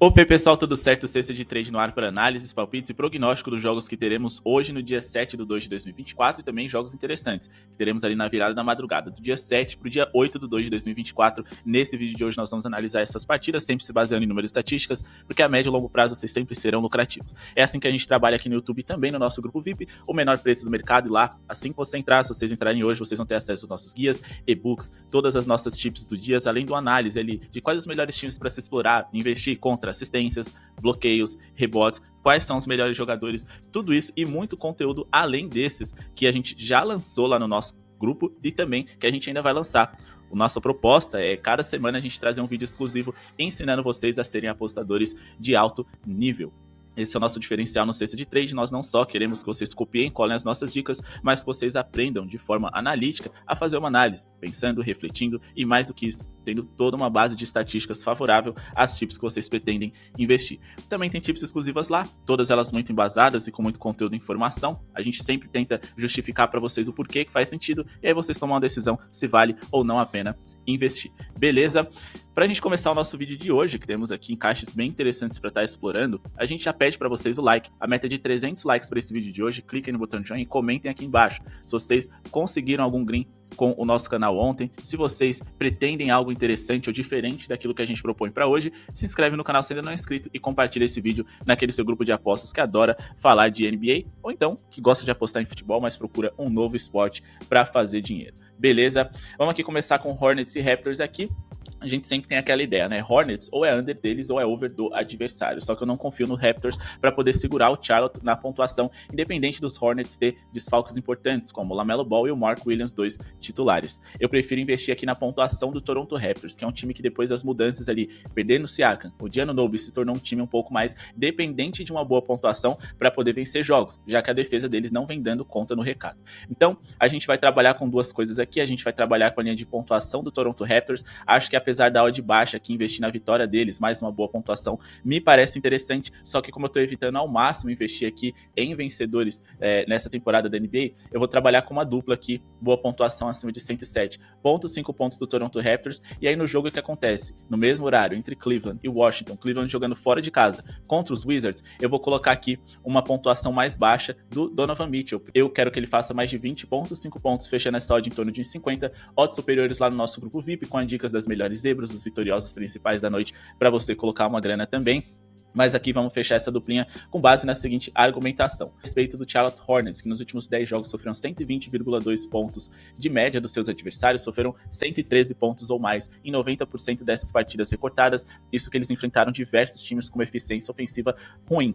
Opa, pessoal, tudo certo? Sexta de trade no ar para análises, palpites e prognóstico dos jogos que teremos hoje no dia 7/2 de 2024 e também jogos interessantes que teremos ali na virada da madrugada, do dia 7 para o dia 8/2 de 2024. Nesse vídeo de hoje nós vamos analisar essas partidas, sempre se baseando em números e estatísticas, porque a médio e longo prazo vocês sempre serão lucrativos. É assim que a gente trabalha aqui no YouTube e também no nosso grupo VIP, o menor preço do mercado, e lá, assim que você entrar, se vocês entrarem hoje, vocês vão ter acesso aos nossos guias, e-books, todas as nossas tips do dia, além do análise ali de quais os melhores times para se explorar, investir, contra assistências, bloqueios, rebotes, quais são os melhores jogadores, tudo isso e muito conteúdo além desses que a gente já lançou lá no nosso grupo e também que a gente ainda vai lançar. A nossa proposta é cada semana a gente trazer um vídeo exclusivo ensinando vocês a serem apostadores de alto nível. Esse é o nosso diferencial no Sexta de Trade. Nós não só queremos que vocês copiem e colhem as nossas dicas, mas que vocês aprendam de forma analítica a fazer uma análise, pensando, refletindo e, mais do que isso, tendo toda uma base de estatísticas favorável às tips que vocês pretendem investir. Também tem tips exclusivas lá, todas elas muito embasadas e com muito conteúdo e informação. A gente sempre tenta justificar para vocês o porquê que faz sentido e aí vocês tomam uma decisão se vale ou não a pena investir. Beleza? Para a gente começar o nosso vídeo de hoje, que temos aqui encaixes bem interessantes para estar explorando, a gente já pede para vocês o like. A meta é de 300 likes para esse vídeo de hoje. Cliquem no botão de join e comentem aqui embaixo se vocês conseguiram algum green com o nosso canal ontem, se vocês pretendem algo interessante ou diferente daquilo que a gente propõe para hoje. Se inscreve no canal se ainda não é inscrito e compartilha esse vídeo naquele seu grupo de apostas que adora falar de NBA ou então que gosta de apostar em futebol, mas procura um novo esporte para fazer dinheiro. Beleza? Vamos aqui começar com Hornets e Raptors aqui. A gente sempre tem aquela ideia, né? Hornets ou é under deles ou é over do adversário. Só que eu não confio no Raptors para poder segurar o Charlotte na pontuação, independente dos Hornets ter desfalques importantes, como o LaMelo Ball e o Mark Williams, dois titulares. Eu prefiro investir aqui na pontuação do Toronto Raptors, que é um time que depois das mudanças ali, perdendo o Siakam, o Giannonobi se tornou um time um pouco mais dependente de uma boa pontuação para poder vencer jogos, já que a defesa deles não vem dando conta no recado. Então, a gente vai trabalhar com duas coisas aqui. A gente vai trabalhar com a linha de pontuação do Toronto Raptors. Acho que apesar da odd baixa aqui, investir na vitória deles, mais uma boa pontuação, me parece interessante, só que como eu estou evitando ao máximo investir aqui em vencedores nessa temporada da NBA, eu vou trabalhar com uma dupla aqui, boa pontuação acima de 107.5 pontos do Toronto Raptors, e aí no jogo que acontece, no mesmo horário, entre Cleveland e Washington, Cleveland jogando fora de casa contra os Wizards, eu vou colocar aqui uma pontuação mais baixa do Donovan Mitchell. Eu quero que ele faça mais de 20.5 pontos, fechando essa odd em torno de 50, odds superiores lá no nosso grupo VIP, com as dicas das melhores zebras, os vitoriosos principais da noite, para você colocar uma grana também. Mas aqui vamos fechar essa duplinha com base na seguinte argumentação. A respeito do Charlotte Hornets, que nos últimos 10 jogos sofreram 120,2 pontos de média dos seus adversários, sofreram 113 pontos ou mais em 90% dessas partidas recortadas, isso que eles enfrentaram diversos times com uma eficiência ofensiva ruim.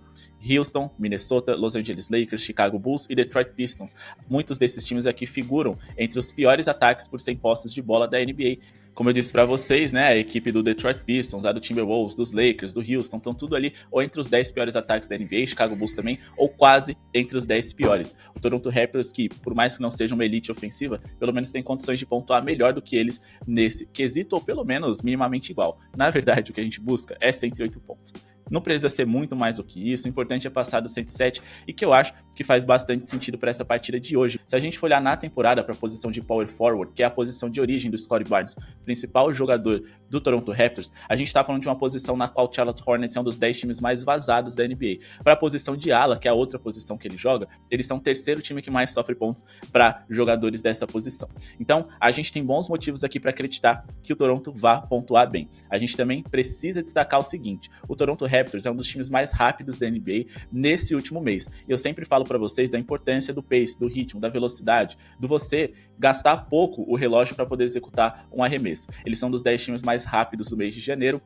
Houston, Minnesota, Los Angeles Lakers, Chicago Bulls e Detroit Pistons. Muitos desses times aqui figuram entre os piores ataques por 100 posses de bola da NBA. Como eu disse para vocês, né, a equipe do Detroit Pistons, a do Timberwolves, dos Lakers, do Houston, estão tudo ali ou entre os 10 piores ataques da NBA, Chicago Bulls também, ou quase entre os 10 piores. O Toronto Raptors, que por mais que não seja uma elite ofensiva, pelo menos tem condições de pontuar melhor do que eles nesse quesito, ou pelo menos minimamente igual. Na verdade, o que a gente busca é 108 pontos. Não precisa ser muito mais do que isso, o importante é passar do 107 e que eu acho que faz bastante sentido para essa partida de hoje. Se a gente for olhar na temporada para a posição de power forward, que é a posição de origem do Scottie Barnes, principal jogador do Toronto Raptors, a gente está falando de uma posição na qual o Charlotte Hornets é um dos 10 times mais vazados da NBA. Para a posição de ala, que é a outra posição que ele joga, eles são o terceiro time que mais sofre pontos para jogadores dessa posição. Então, a gente tem bons motivos aqui para acreditar que o Toronto vá pontuar bem. A gente também precisa destacar o seguinte: o Toronto Raptors é um dos times mais rápidos da NBA nesse último mês. Eu sempre falo para vocês da importância do pace, do ritmo, da velocidade, do você gastar pouco o relógio para poder executar um arremesso. Eles são dos 10 times mais rápidos do mês de janeiro.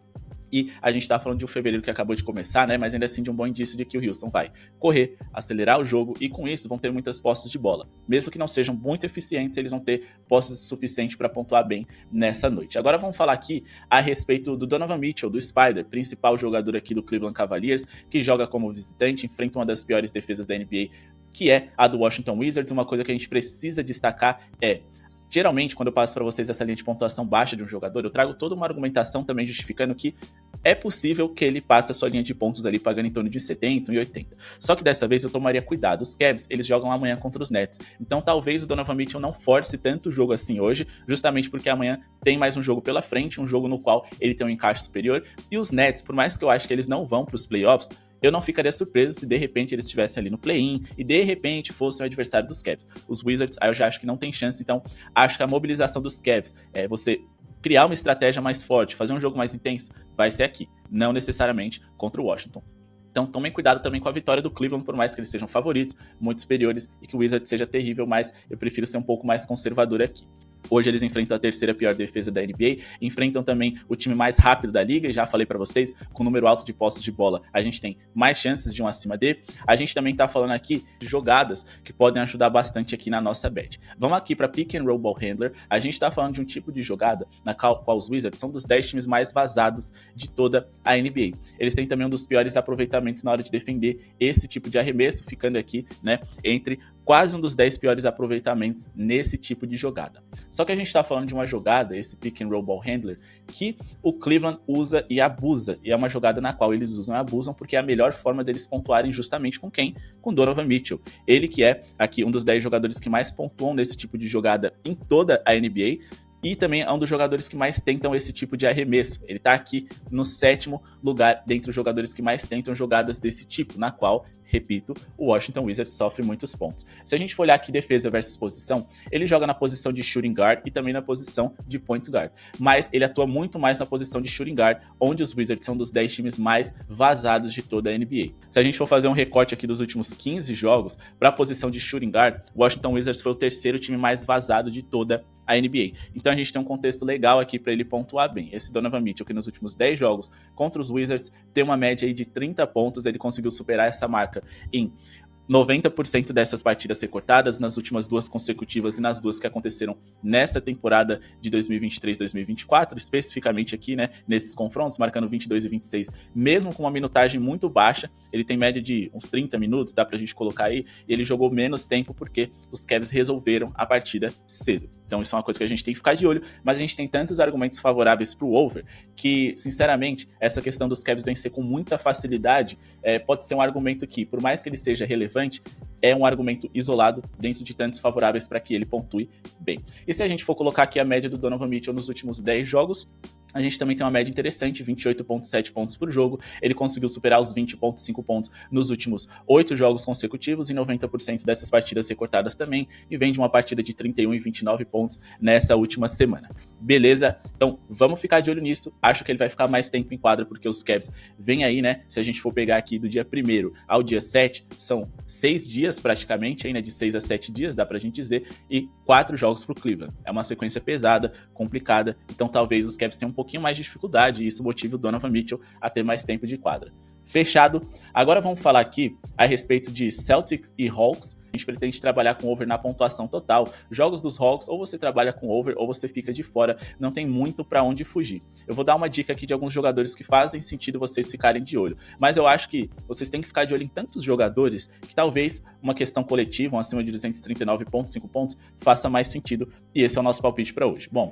E a gente tá falando de um fevereiro que acabou de começar, né? Mas ainda assim de um bom indício de que o Houston vai correr, acelerar o jogo e com isso vão ter muitas posses de bola. Mesmo que não sejam muito eficientes, eles vão ter posses suficientes para pontuar bem nessa noite. Agora vamos falar aqui a respeito do Donovan Mitchell, do Spider, principal jogador aqui do Cleveland Cavaliers, que joga como visitante, enfrenta uma das piores defesas da NBA, que é a do Washington Wizards. Uma coisa que a gente precisa destacar é: geralmente, quando eu passo para vocês essa linha de pontuação baixa de um jogador, eu trago toda uma argumentação também justificando que é possível que ele passe a sua linha de pontos ali pagando em torno de 70 e 80. Só que dessa vez eu tomaria cuidado. Os Cavs, eles jogam amanhã contra os Nets. Então talvez o Donovan Mitchell não force tanto o jogo assim hoje, justamente porque amanhã tem mais um jogo pela frente, um jogo no qual ele tem um encaixe superior. E os Nets, por mais que eu acho que eles não vão para os playoffs, eu não ficaria surpreso se de repente eles estivessem ali no play-in e de repente fosse o adversário dos Cavs. Os Wizards, aí eu já acho que não tem chance, então acho que a mobilização dos Cavs é você criar uma estratégia mais forte, fazer um jogo mais intenso, vai ser aqui, não necessariamente contra o Washington. Então tomem cuidado também com a vitória do Cleveland, por mais que eles sejam favoritos, muito superiores, e que o Wizards seja terrível, mas eu prefiro ser um pouco mais conservador aqui. Hoje eles enfrentam a terceira pior defesa da NBA, enfrentam também o time mais rápido da liga, e já falei pra vocês, com número alto de posses de bola, a gente tem mais chances de um acima D. A gente também tá falando aqui de jogadas que podem ajudar bastante aqui na nossa bet. Vamos aqui pra Pick and Roll Ball Handler, a gente tá falando de um tipo de jogada na qual os Wizards são dos 10 times mais vazados de toda a NBA. Eles têm também um dos piores aproveitamentos na hora de defender esse tipo de arremesso, ficando aqui, né, entre quase um dos 10 piores aproveitamentos nesse tipo de jogada. Só que a gente está falando de uma jogada, esse Pick and Roll Ball Handler, que o Cleveland usa e abusa. E é uma jogada na qual eles usam e abusam porque é a melhor forma deles pontuarem justamente com quem? Com Donovan Mitchell. Ele que é aqui um dos 10 jogadores que mais pontuam nesse tipo de jogada em toda a NBA. E também é um dos jogadores que mais tentam esse tipo de arremesso. Ele tá aqui no 7º lugar dentre os jogadores que mais tentam jogadas desse tipo, na qual, repito, o Washington Wizards sofre muitos pontos. Se a gente for olhar aqui defesa versus posição, ele joga na posição de shooting guard e também na posição de point guard. Mas ele atua muito mais na posição de shooting guard, onde os Wizards são dos 10 times mais vazados de toda a NBA. Se a gente for fazer um recorte aqui dos últimos 15 jogos, para a posição de shooting guard, o Washington Wizards foi o terceiro time mais vazado de toda a NBA. Então a gente tem um contexto legal aqui para ele pontuar bem. Esse Donovan Mitchell, que nos últimos 10 jogos contra os Wizards, tem uma média aí de 30 pontos, ele conseguiu superar essa marca em 90% dessas partidas recortadas nas últimas 2 consecutivas e nas 2 que aconteceram nessa temporada de 2023-2024, especificamente aqui, né, nesses confrontos, marcando 22 e 26, mesmo com uma minutagem muito baixa. Ele tem média de uns 30 minutos, dá pra gente colocar aí, e ele jogou menos tempo porque os Cavs resolveram a partida cedo. Então isso é uma coisa que a gente tem que ficar de olho, mas a gente tem tantos argumentos favoráveis pro over que, sinceramente, essa questão dos Cavs vencer com muita facilidade pode ser um argumento que, por mais que ele seja relevante, é um argumento isolado dentro de tantos favoráveis para que ele pontue bem. E se a gente for colocar aqui a média do Donovan Mitchell nos últimos 10 jogos, a gente também tem uma média interessante, 28,7 pontos por jogo. Ele conseguiu superar os 20,5 pontos nos últimos 8 jogos consecutivos, em 90% dessas partidas recortadas também, e vem de uma partida de 31 e 29 pontos nessa última semana. Beleza? Então vamos ficar de olho nisso. Acho que ele vai ficar mais tempo em quadra, porque os Cavs vêm aí, né? Se a gente for pegar aqui do dia 1º ao dia 7, são 6 dias praticamente, ainda de 6 a 7 dias, dá pra gente dizer, e 4 jogos pro Cleveland. É uma sequência pesada, complicada, então talvez os Cavs tenham um pouquinho mais de dificuldade e isso motiva o Donovan Mitchell a ter mais tempo de quadra. Fechado. Agora vamos falar aqui a respeito de Celtics e Hawks. A gente pretende trabalhar com over na pontuação total. Jogos dos Hawks, ou você trabalha com over ou você fica de fora. Não tem muito pra onde fugir. Eu vou dar uma dica aqui de alguns jogadores que fazem sentido vocês ficarem de olho. Mas eu acho que vocês têm que ficar de olho em tantos jogadores que talvez uma questão coletiva, um acima de 239,5 pontos, faça mais sentido. E esse é o nosso palpite para hoje. Bom,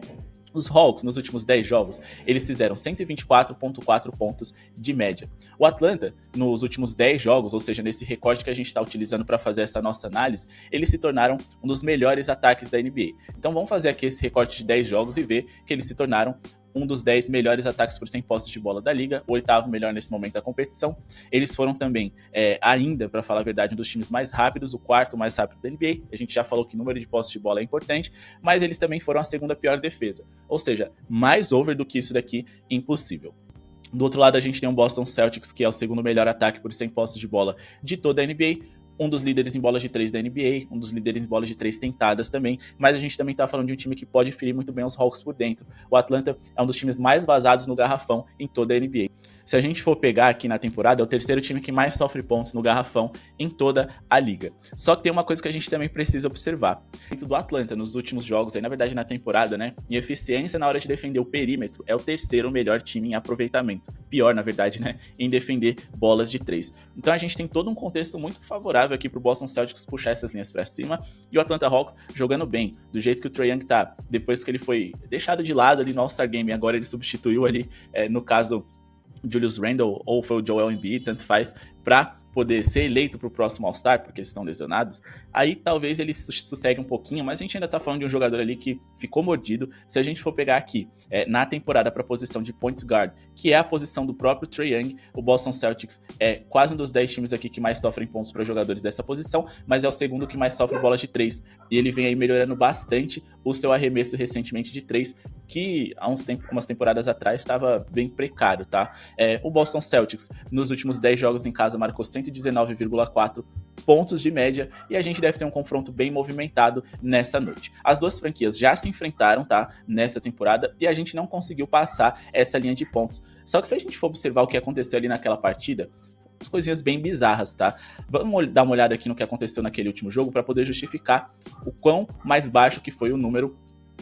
os Hawks, nos últimos 10 jogos, eles fizeram 124,4 pontos de média. O Atlanta, nos últimos 10 jogos, ou seja, nesse recorte que a gente está utilizando para fazer essa nossa análise, eles se tornaram um dos melhores ataques da NBA. Então vamos fazer aqui esse recorte de 10 jogos e ver que eles se tornaram um dos 10 melhores ataques por 100 posses de bola da liga, o 8º melhor nesse momento da competição. Eles foram também, ainda, para falar a verdade, um dos times mais rápidos, o 4º mais rápido da NBA. A gente já falou que o número de posses de bola é importante, mas eles também foram a 2ª pior defesa. Ou seja, mais over do que isso daqui, impossível. Do outro lado, a gente tem o Boston Celtics, que é o 2º melhor ataque por 100 posses de bola de toda a NBA. Um dos líderes em bolas de 3 da NBA, um dos líderes em bolas de 3 tentadas também, mas a gente também tá falando de um time que pode ferir muito bem os Hawks por dentro. O Atlanta é um dos times mais vazados no garrafão em toda a NBA. Se a gente for pegar aqui na temporada, é o 3º time que mais sofre pontos no garrafão em toda a liga. Só que tem uma coisa que a gente também precisa observar. Dentro do Atlanta, nos últimos jogos, aí na verdade na temporada, né, em eficiência na hora de defender o perímetro, é o 3º melhor time em aproveitamento. Pior, na verdade, né, em defender bolas de 3. Então a gente tem todo um contexto muito favorável aqui pro Boston Celtics puxar essas linhas para cima, e o Atlanta Hawks jogando bem, do jeito que o Trae Young tá, depois que ele foi deixado de lado ali no All-Star Game, agora ele substituiu ali, no caso, Julius Randle ou foi o Joel Embiid, tanto faz, para poder ser eleito para o próximo All-Star, porque eles estão lesionados, aí talvez ele sossegue um pouquinho, mas a gente ainda tá falando de um jogador ali que ficou mordido. Se a gente for pegar aqui, na temporada para a posição de point guard, que é a posição do próprio Trae Young, o Boston Celtics é quase um dos 10 times aqui que mais sofrem pontos para jogadores dessa posição, mas é o segundo que mais sofre bolas de 3, e ele vem aí melhorando bastante o seu arremesso recentemente de 3, que há umas temporadas atrás estava bem precário, tá? O Boston Celtics, nos últimos 10 jogos em casa, marcou 119,4 pontos de média, e a gente deve ter um confronto bem movimentado nessa noite. As duas franquias já se enfrentaram, tá? Nessa temporada, e a gente não conseguiu passar essa linha de pontos. Só que se a gente for observar o que aconteceu ali naquela partida, as coisinhas bem bizarras, tá? Vamos dar uma olhada aqui no que aconteceu naquele último jogo para poder justificar o quão mais baixo que foi o número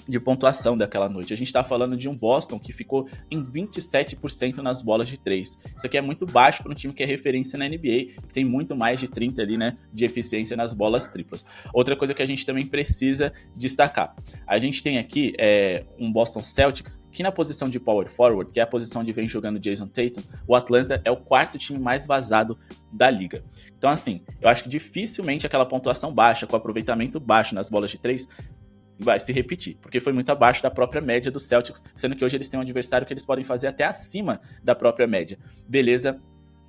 de pontuação daquela noite. A gente tá falando de um Boston que ficou em 27% nas bolas de 3. Isso aqui é muito baixo para um time que é referência na NBA, que tem muito mais de 30 ali, né, de eficiência nas bolas triplas. Outra coisa que a gente também precisa destacar. A gente tem aqui um Boston Celtics que na posição de power forward, que é a posição onde vem jogando Jason Tatum, o Atlanta é o quarto time mais vazado da liga. Então assim, eu acho que dificilmente aquela pontuação baixa, com aproveitamento baixo nas bolas de 3, vai se repetir, porque foi muito abaixo da própria média do Celtics, sendo que hoje eles têm um adversário que eles podem fazer até acima da própria média. Beleza?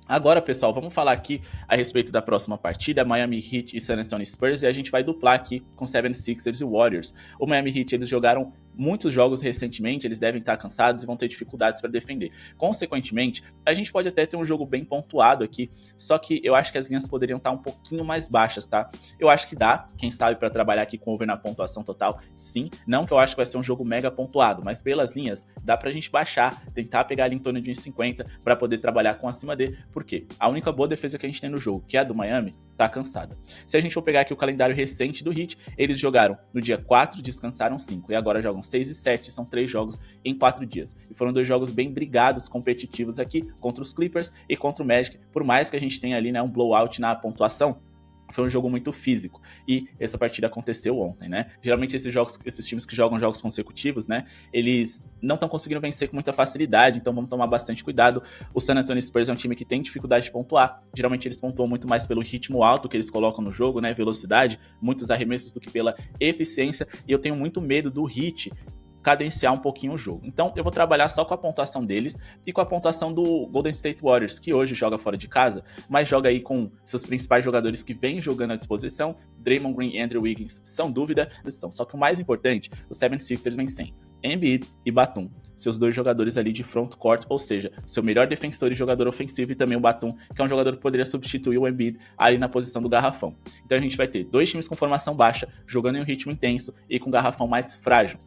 Agora, pessoal, vamos falar aqui a respeito da próxima partida, Miami Heat e San Antonio Spurs, e a gente vai duplar aqui com 76ers e Warriors. O Miami Heat, eles jogaram muitos jogos recentemente, eles devem estar cansados e vão ter dificuldades para defender. Consequentemente, a gente pode até ter um jogo bem pontuado aqui, só que eu acho que as linhas poderiam estar um pouquinho mais baixas, tá? Eu acho que dá, quem sabe, para trabalhar aqui com over na pontuação total, sim. Não que eu acho que vai ser um jogo mega pontuado, mas pelas linhas, dá pra gente baixar, tentar pegar ali em torno de 1,50 para poder trabalhar com acima de, porque a única boa defesa que a gente tem no jogo, que é a do Miami, tá cansada. Se a gente for pegar aqui o calendário recente do Heat, eles jogaram no dia 4, descansaram 5, e agora jogam 6 e 7, são 3 jogos em 4 dias. E foram 2 jogos bem brigados, competitivos aqui, contra os Clippers e contra o Magic, por mais que a gente tenha ali, né, um blowout na pontuação, foi um jogo muito físico, e essa partida aconteceu ontem, né? Geralmente esses times que jogam jogos consecutivos, né, eles não estão conseguindo vencer com muita facilidade, então vamos tomar bastante cuidado. O San Antonio Spurs é um time que tem dificuldade de pontuar, geralmente eles pontuam muito mais pelo ritmo alto que eles colocam no jogo, né, velocidade, muitos arremessos, do que pela eficiência, e eu tenho muito medo do Heat cadenciar um pouquinho o jogo. Então eu vou trabalhar só com a pontuação deles e com a pontuação do Golden State Warriors, que hoje joga fora de casa, mas joga aí com seus principais jogadores que vêm jogando à disposição. Draymond Green e Andrew Wiggins são dúvida, só que o mais importante, os 76ers vêm sem Embiid e Batum, seus 2 jogadores ali de front court, ou seja, seu melhor defensor e jogador ofensivo, e também o Batum, que é um jogador que poderia substituir o Embiid ali na posição do garrafão. Então a gente vai ter 2 times com formação baixa, jogando em um ritmo intenso e com um garrafão mais frágil,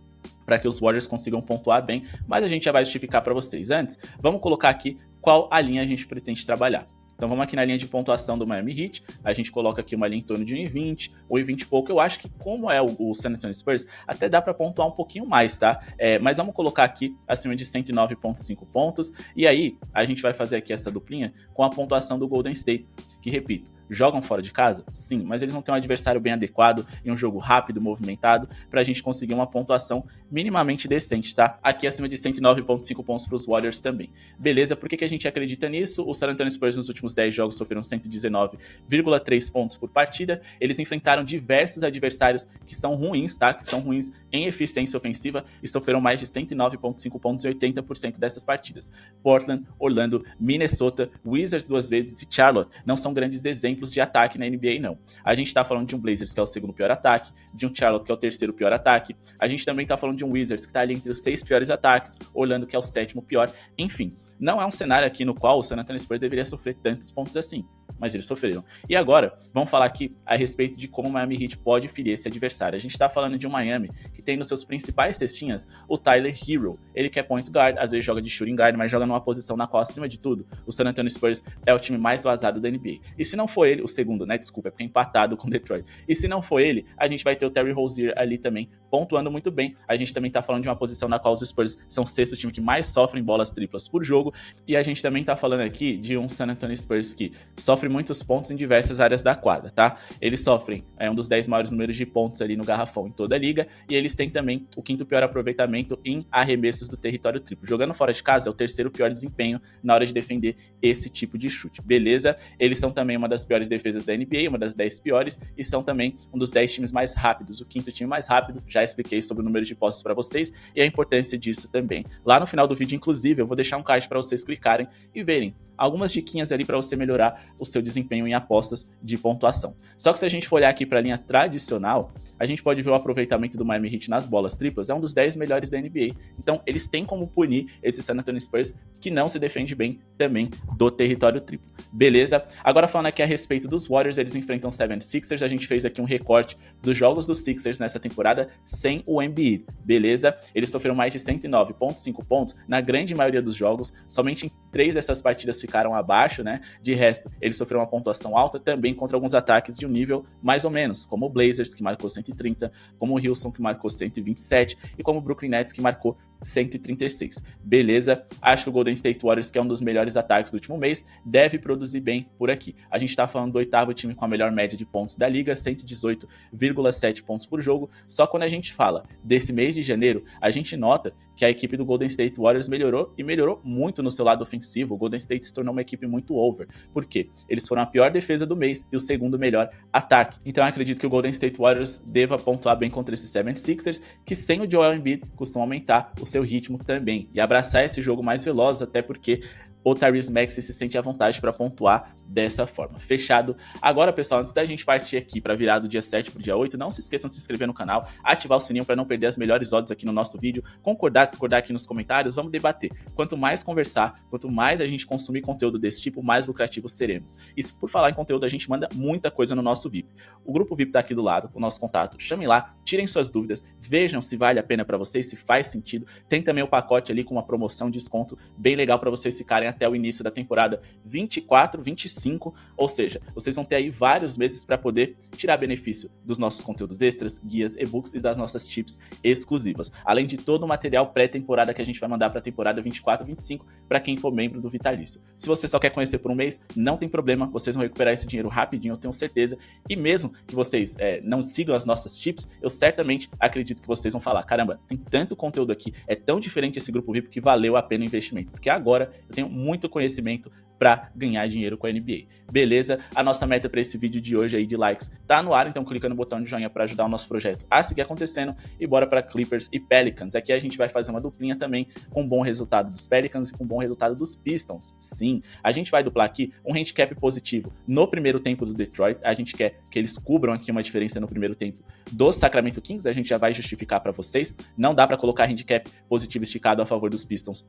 para que os Warriors consigam pontuar bem, mas a gente já vai justificar para vocês. Antes, vamos colocar aqui qual a linha a gente pretende trabalhar. Então vamos aqui na linha de pontuação do Miami Heat, a gente coloca aqui uma linha em torno de 1,20, 1,20 e pouco. Eu acho que, como é o San Antonio Spurs, até dá para pontuar um pouquinho mais, tá? Mas vamos colocar aqui acima de 109,5 pontos, e aí a gente vai fazer aqui essa duplinha com a pontuação do Golden State, que, repito, jogam fora de casa? Sim, mas eles não têm um adversário bem adequado e um jogo rápido, movimentado, pra gente conseguir uma pontuação minimamente decente, tá? Aqui acima de 109,5 pontos pros Warriors também. Beleza, por que a gente acredita nisso? O San Antonio Spurs nos últimos 10 jogos sofreram 119,3 pontos por partida. Eles enfrentaram diversos adversários que são ruins, tá? Que são ruins em eficiência ofensiva e sofreram mais de 109,5 pontos em 80% dessas partidas. Portland, Orlando, Minnesota, Wizards 2 vezes e Charlotte não são grandes exemplos de ataque na NBA, não. A gente tá falando de um Blazers, que é o segundo pior ataque, de um Charlotte, que é o terceiro pior ataque. A gente também tá falando de um Wizards, que tá ali entre os 6 piores ataques, Orlando, que é o 7º pior. Enfim, não é um cenário aqui no qual o San Antonio Spurs deveria sofrer tantos pontos assim, mas eles sofreram. E agora, vamos falar aqui a respeito de como o Miami Heat pode ferir esse adversário. A gente tá falando de um Miami que tem nos seus principais cestinhas o Tyler Hero. Ele que é point guard, às vezes joga de shooting guard, mas joga numa posição na qual, acima de tudo, o San Antonio Spurs é o time mais vazado da NBA. E se não for ele, o segundo, né, desculpa, é porque é empatado com Detroit. E se não for ele, a gente vai ter o Terry Rozier ali também, pontuando muito bem. A gente também tá falando de uma posição na qual os Spurs são o 6º time que mais sofrem bolas triplas por jogo. E a gente também tá falando aqui de um San Antonio Spurs que sofre sofre muitos pontos em diversas áreas da quadra, tá? Eles sofrem um dos 10 maiores números de pontos ali no garrafão em toda a liga, e eles têm também o quinto pior aproveitamento em arremessos do território triplo. Jogando fora de casa é o terceiro pior desempenho na hora de defender esse tipo de chute, beleza? Eles são também uma das piores defesas da NBA, uma das 10 piores, e são também um dos 10 times mais rápidos, o quinto time mais rápido. Já expliquei sobre o número de posses para vocês e a importância disso também. Lá no final do vídeo, inclusive, eu vou deixar um card para vocês clicarem e verem algumas diquinhas ali para você melhorar o seu desempenho em apostas de pontuação. Só que se a gente for olhar aqui para a linha tradicional, a gente pode ver o aproveitamento do Miami Heat nas bolas triplas, é um dos 10 melhores da NBA. Então, eles têm como punir esse San Antonio Spurs que não se defende bem também do território triplo. Beleza? Agora falando aqui a respeito dos Warriors, eles enfrentam 76ers, a gente fez aqui um recorte dos jogos dos Sixers nessa temporada sem o Embiid, beleza? Eles sofreram mais de 109,5 pontos na grande maioria dos jogos, somente em 3 dessas partidas ficaram abaixo, né? De resto, eles sofreram uma pontuação alta também contra alguns ataques de um nível mais ou menos, como o Blazers, que marcou 130, como o Houston, que marcou 127, e como o Brooklyn Nets, que marcou 136. Beleza? Acho que o Golden State Warriors, que é um dos melhores ataques do último mês, deve produzir bem por aqui. A gente tá falando do 8º time com a melhor média de pontos da liga, 118,7 pontos por jogo. Só quando a gente fala desse mês de janeiro, a gente nota que a equipe do Golden State Warriors melhorou, e melhorou muito no seu lado ofensivo. O Golden State se tornou uma equipe muito over. Por quê? Eles foram a pior defesa do mês e o segundo melhor ataque. Então eu acredito que o Golden State Warriors deva pontuar bem contra esses 76ers, que sem o Joel Embiid costumam aumentar o seu ritmo também e abraçar esse jogo mais veloz, até porque o Tyrese Maxey se sente à vontade para pontuar dessa forma. Fechado? Agora, pessoal, antes da gente partir aqui para virar do dia 7 para o dia 8, não se esqueçam de se inscrever no canal, ativar o sininho para não perder as melhores odds aqui no nosso vídeo, concordar, discordar aqui nos comentários, vamos debater. Quanto mais conversar, quanto mais a gente consumir conteúdo desse tipo, mais lucrativos seremos. E por falar em conteúdo, a gente manda muita coisa no nosso VIP. O grupo VIP tá aqui do lado, o nosso contato. Chamem lá, tirem suas dúvidas, vejam se vale a pena para vocês, se faz sentido. Tem também o pacote ali com uma promoção de desconto bem legal para vocês ficarem até o início da temporada 24, 25, ou seja, vocês vão ter aí vários meses para poder tirar benefício dos nossos conteúdos extras, guias, e-books e das nossas tips exclusivas, além de todo o material pré-temporada que a gente vai mandar para a temporada 24, 25 para quem for membro do Vitalício. Se você só quer conhecer por um mês, não tem problema, vocês vão recuperar esse dinheiro rapidinho, eu tenho certeza, e mesmo que vocês não sigam as nossas tips, eu certamente acredito que vocês vão falar, caramba, tem tanto conteúdo aqui, é tão diferente esse grupo VIP que valeu a pena o investimento, porque agora eu tenho muito conhecimento para ganhar dinheiro com a NBA. Beleza? A nossa meta para esse vídeo de hoje aí de likes tá no ar, então clica no botão de joinha para ajudar o nosso projeto a seguir acontecendo e bora para Clippers e Pelicans. Aqui a gente vai fazer uma duplinha também com um bom resultado dos Pelicans e com um bom resultado dos Pistons. Sim, a gente vai duplar aqui um handicap positivo no primeiro tempo do Detroit. A gente quer que eles cubram aqui uma diferença no primeiro tempo do Sacramento Kings. A gente já vai justificar para vocês. Não dá para colocar handicap positivo esticado a favor dos Pistons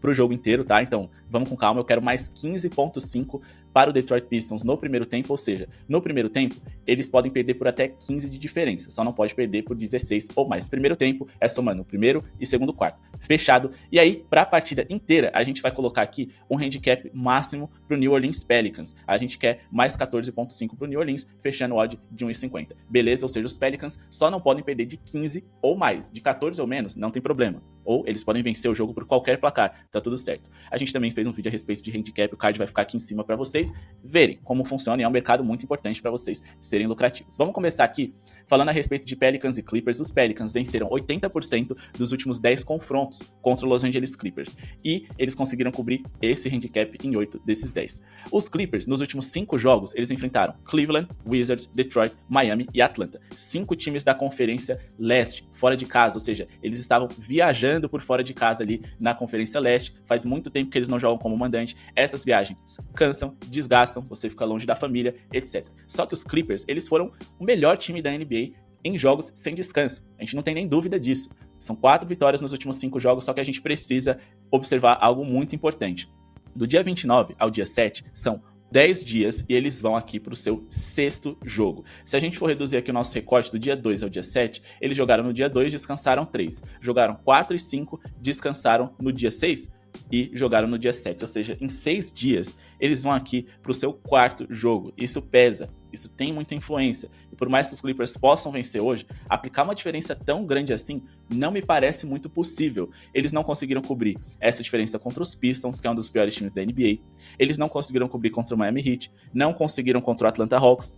pro jogo inteiro, tá? Então, vamos com calma, eu quero mais 15,5 para o Detroit Pistons no primeiro tempo, ou seja, no primeiro tempo, eles podem perder por até 15 de diferença, só não pode perder por 16 ou mais. Primeiro tempo é somando o primeiro e segundo quarto. Fechado? E aí, para a partida inteira, a gente vai colocar aqui um handicap máximo para o New Orleans Pelicans. A gente quer mais 14,5 para o New Orleans, fechando o odd de 1,50. Beleza? Ou seja, os Pelicans só não podem perder de 15 ou mais. De 14 ou menos, não tem problema. Ou eles podem vencer o jogo por qualquer placar, tá tudo certo. A gente também fez um vídeo a respeito de handicap, o card vai ficar aqui em cima para vocês verem como funciona, e é um mercado muito importante para vocês serem lucrativos. Vamos começar aqui falando a respeito de Pelicans e Clippers. Os Pelicans venceram 80% dos últimos 10 confrontos contra o Los Angeles Clippers, e eles conseguiram cobrir esse handicap em 8 desses 10. Os Clippers, nos últimos 5 jogos, eles enfrentaram Cleveland, Wizards, Detroit, Miami e Atlanta. 5 times da Conferência Leste, fora de casa, ou seja, eles estavam viajando por fora de casa ali na Conferência Leste. Faz muito tempo que eles não jogam como mandante. Essas viagens cansam, desgastam, você fica longe da família, etc. Só que os Clippers, eles foram o melhor time da NBA em jogos sem descanso. A gente não tem nem dúvida disso. São 4 vitórias nos últimos 5 jogos, só que a gente precisa observar algo muito importante. Do dia 29 ao dia 7, são 10 dias e eles vão aqui para o seu 6º jogo. Se a gente for reduzir aqui o nosso recorte do dia 2 ao dia 7, eles jogaram no dia 2, descansaram 3. Jogaram 4 e 5, descansaram no dia 6. e jogaram no dia 7, ou seja, em 6 dias eles vão aqui para o seu 4º jogo. Isso pesa, isso tem muita influência, e por mais que os Clippers possam vencer hoje, aplicar uma diferença tão grande assim não me parece muito possível. Eles não conseguiram cobrir essa diferença contra os Pistons, que é um dos piores times da NBA, eles não conseguiram cobrir contra o Miami Heat, não conseguiram contra o Atlanta Hawks,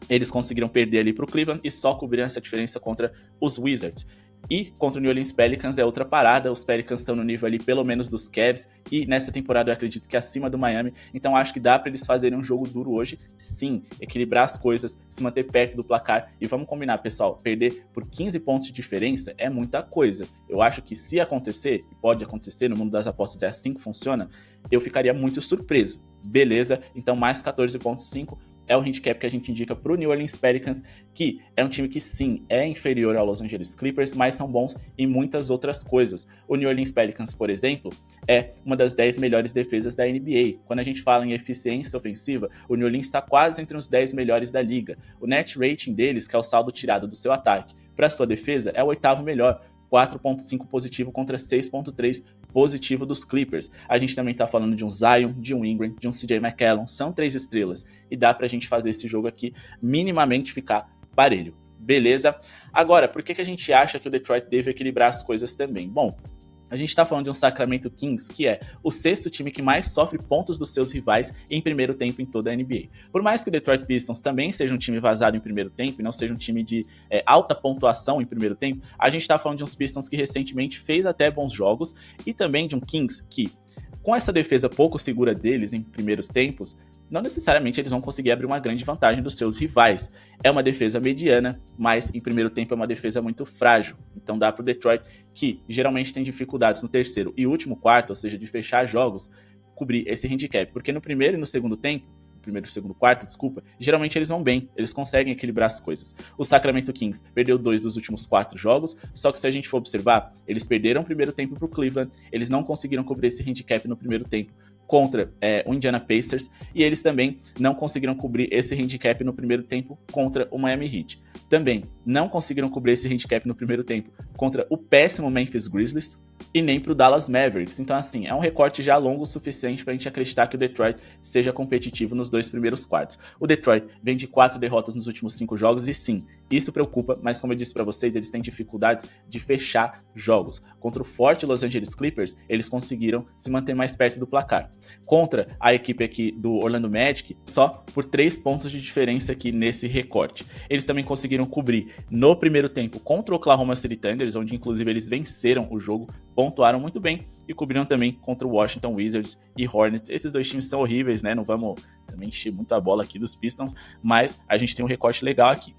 eles conseguiram perder ali para o Cleveland e só cobriram essa diferença contra os Wizards. E contra o New Orleans Pelicans é outra parada, os Pelicans estão no nível ali pelo menos dos Cavs, e nessa temporada eu acredito que acima do Miami, então acho que dá para eles fazerem um jogo duro hoje, sim, equilibrar as coisas, se manter perto do placar, e vamos combinar, pessoal, perder por 15 pontos de diferença é muita coisa. Eu acho que se acontecer, e pode acontecer, no mundo das apostas é assim que funciona, eu ficaria muito surpreso. Beleza, então mais 14.5 é o handicap que a gente indica para o New Orleans Pelicans, que é um time que sim, é inferior ao Los Angeles Clippers, mas são bons em muitas outras coisas. O New Orleans Pelicans, por exemplo, é uma das 10 melhores defesas da NBA. Quando a gente fala em eficiência ofensiva, o New Orleans está quase entre os 10 melhores da liga. O net rating deles, que é o saldo tirado do seu ataque, para sua defesa, é o 8º melhor. 4.5 positivo contra 6.3 positivo dos Clippers. A gente também tá falando de um Zion, de um Ingram, de um CJ McCollum, são 3 estrelas, e dá pra gente fazer esse jogo aqui minimamente ficar parelho, beleza? Agora, por que a gente acha que o Detroit deve equilibrar as coisas também? Bom, a gente tá falando de um Sacramento Kings, que é o 6º time que mais sofre pontos dos seus rivais em primeiro tempo em toda a NBA. Por mais que o Detroit Pistons também seja um time vazado em primeiro tempo, e não seja um time de alta pontuação em primeiro tempo, a gente tá falando de uns Pistons que recentemente fez até bons jogos, e também de um Kings que, com essa defesa pouco segura deles em primeiros tempos, não necessariamente eles vão conseguir abrir uma grande vantagem dos seus rivais. É uma defesa mediana, mas em primeiro tempo é uma defesa muito frágil. Então dá para o Detroit, que geralmente tem dificuldades no terceiro e último quarto, ou seja, de fechar jogos, cobrir esse handicap. Porque no primeiro e no segundo tempo, primeiro e segundo quarto, desculpa, geralmente eles vão bem, eles conseguem equilibrar as coisas. O Sacramento Kings perdeu 2 dos últimos 4 jogos, só que se a gente for observar, eles perderam o primeiro tempo para o Cleveland, eles não conseguiram cobrir esse handicap no primeiro tempo contra o Indiana Pacers, e eles também não conseguiram cobrir esse handicap no primeiro tempo contra o Miami Heat. Também não conseguiram cobrir esse handicap no primeiro tempo contra o péssimo Memphis Grizzlies e nem para o Dallas Mavericks. Então, assim, é um recorte já longo o suficiente para a gente acreditar que o Detroit seja competitivo nos 2 primeiros quartos. O Detroit vem de 4 derrotas nos últimos 5 jogos e sim, isso preocupa, mas como eu disse para vocês, eles têm dificuldades de fechar jogos. Contra o forte Los Angeles Clippers, eles conseguiram se manter mais perto do placar. Contra a equipe aqui do Orlando Magic, só por 3 pontos de diferença aqui nesse recorte. Eles também conseguiram cobrir no primeiro tempo contra o Oklahoma City Thunder, onde inclusive eles venceram o jogo, pontuaram muito bem e cobriram também contra o Washington Wizards e Hornets. Esses 2 times são horríveis, né? Não vamos também encher muito a bola aqui dos Pistons, mas a gente tem um recorte legal aqui.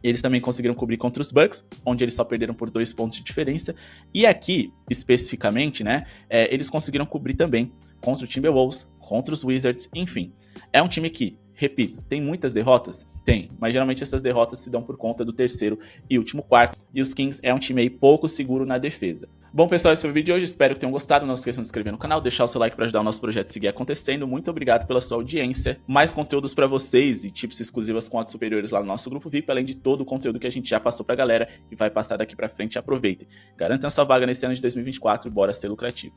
Eles também conseguiram cobrir contra os Bucks, onde eles só perderam por 2 pontos de diferença. E aqui, especificamente, né, eles conseguiram cobrir também contra o Timberwolves, contra os Wizards, enfim. É um time que, repito, tem muitas derrotas? Tem, mas geralmente essas derrotas se dão por conta do terceiro e último quarto. E os Kings é um time aí pouco seguro na defesa. Bom, pessoal, esse foi o vídeo de hoje. Espero que tenham gostado. Não se esqueçam de se inscrever no canal, deixar o seu like para ajudar o nosso projeto a seguir acontecendo. Muito obrigado pela sua audiência. Mais conteúdos para vocês e tips exclusivas com odds superiores lá no nosso grupo VIP, além de todo o conteúdo que a gente já passou pra galera e vai passar daqui para frente. Aproveitem. Garantam sua vaga nesse ano de 2024 e bora ser lucrativo.